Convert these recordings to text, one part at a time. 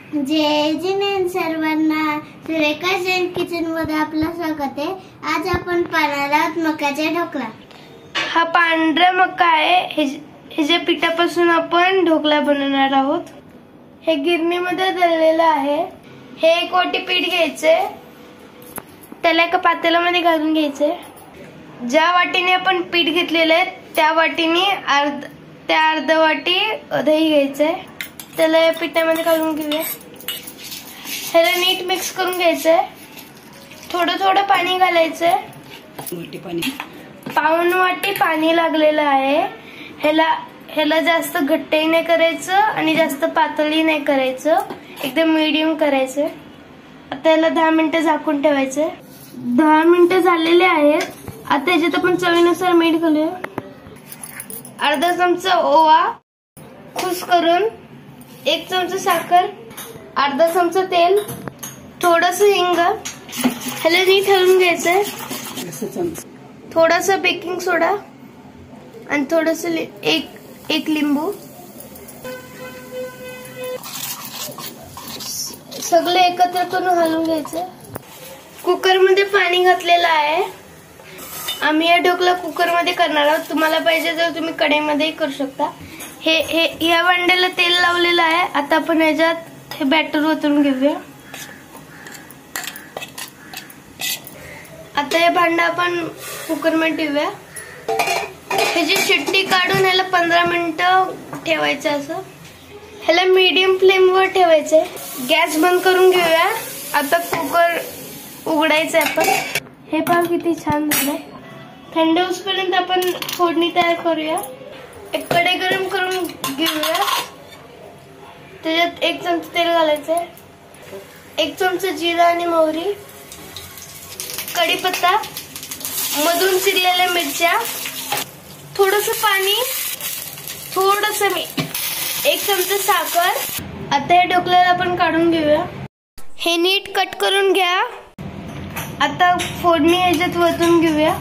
जय जिनेंद्र सर्वांना सुरेखा जैन किचन मध्ये आपलं स्वागत आहे। आज आपण पाहणार आहोत मकाचा ढोकळा। हा पांढरा मका आहे। ह्याच्या पिठापासून आपण ढोकळा बनवणार आहोत। हे गिरणीमध्ये दळलेलं आहे। हे 1 वाटी पीठ घ्यायचंय, त्याला एका पातेल्यामध्ये घालून घ्यायचंय। ज्या वाटीने आपण पीठ घेतलेलं आहे त्या वाटीने अर्धा वाटी दही घ्यायचंय, त्याला या पिठामध्ये घालून घेऊया। ह्याला नीट मिक्स करून घ्यायचंय। थोडं थोडं पाणी घालायचंय, पाऊण वाटी पाणी लागलेलं आहे। ह्याला जास्त घट्टही नाही करायचं आणि जास्त पातळही नाही करायचं, एकदम मीडियम करायचं। आता याला 10 मिनिटं झाकून ठेवायचं। 10 मिनिटं झालेले आहेत। आता याच्यात आपण चवीनुसार मीठ घालूया। अर्धा चमचा ओवा खुस करून, 1 चमचा साखर, अर्धा चमचा तेल, थोडस हिंग, ह्याला नीट हलवून घ्यायचंय। थोडासा बेकिंग सोडा आणि थोडस एक लिंबू, सगळं एकत्र करून हलवून घ्यायचं। कुकर मध्ये पाणी घातलेलं आहे। आम्ही हा ढोकळा कुकर मध्ये करणार आहोत। तुम्हाला पाहिजे तर तुम्ही कढईमध्येही करू शकता। या भांड्याला तेल लावलेलं आहे। आता आपण याच्यात हे बॅटर ओतून घेऊया। आता हे भांड आपण कुकर मध्ये ठेवूया। ह्याची शिट्टी काढून ह्याला 15 मिनिटं ठेवायचं। असं ह्याला मीडियम फ्लेम वर ठेवायचंय। गॅस बंद करून घेऊया। आता कुकर उघडायचं आपण। हे पहा किती छान झालंय। थंड होईपर्यंत आपण फोडणी तयार करूया। एक कढई गरम करून घेऊया। त्याच्यात 1 चमचा तेल घालायचंय, 1 चमचा जिरा आणि मोहरी, कढीपत्ता, मधून चिरलेल्या मिरच्या, थोडस पाणी, थोडस मीठ, 1 चमचा साखर। आता या ढोकळ्याला आपण काढून घेऊया। हे नीट कट करून घ्या। आता फोडणी ह्याच्यात वतून घेऊया।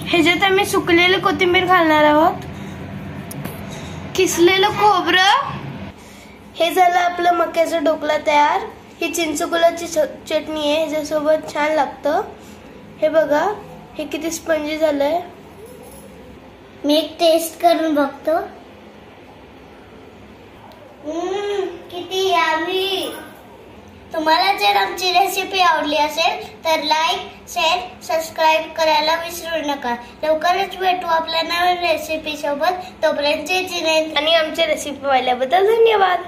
ह्याच्यात आम्ही सुकलेली कोथिंबीर घालणार आहोत, किसलेलं खोबरं। हे झालं आपलं मक्याचा ढोकळा तयार। ही चिंचगुळाची चटणी आहे, ह्याच्यासोबत छान लागतं। हे बघा हे किती स्पंजी झालंय। मी एक टेस्ट करून बघतो। किती यम्मी। तुम्हाला जर आमची रेसिपी आवडली असेल तर लाईक, शेअर, सबस्क्राईब करायला विसरू नका। लवकरच भेटू आपल्या नवीन रेसिपी सोबत। तोपर्यंत जय जिनेंद्र आणि आमची रेसिपी पाहिल्याबद्दल धन्यवाद।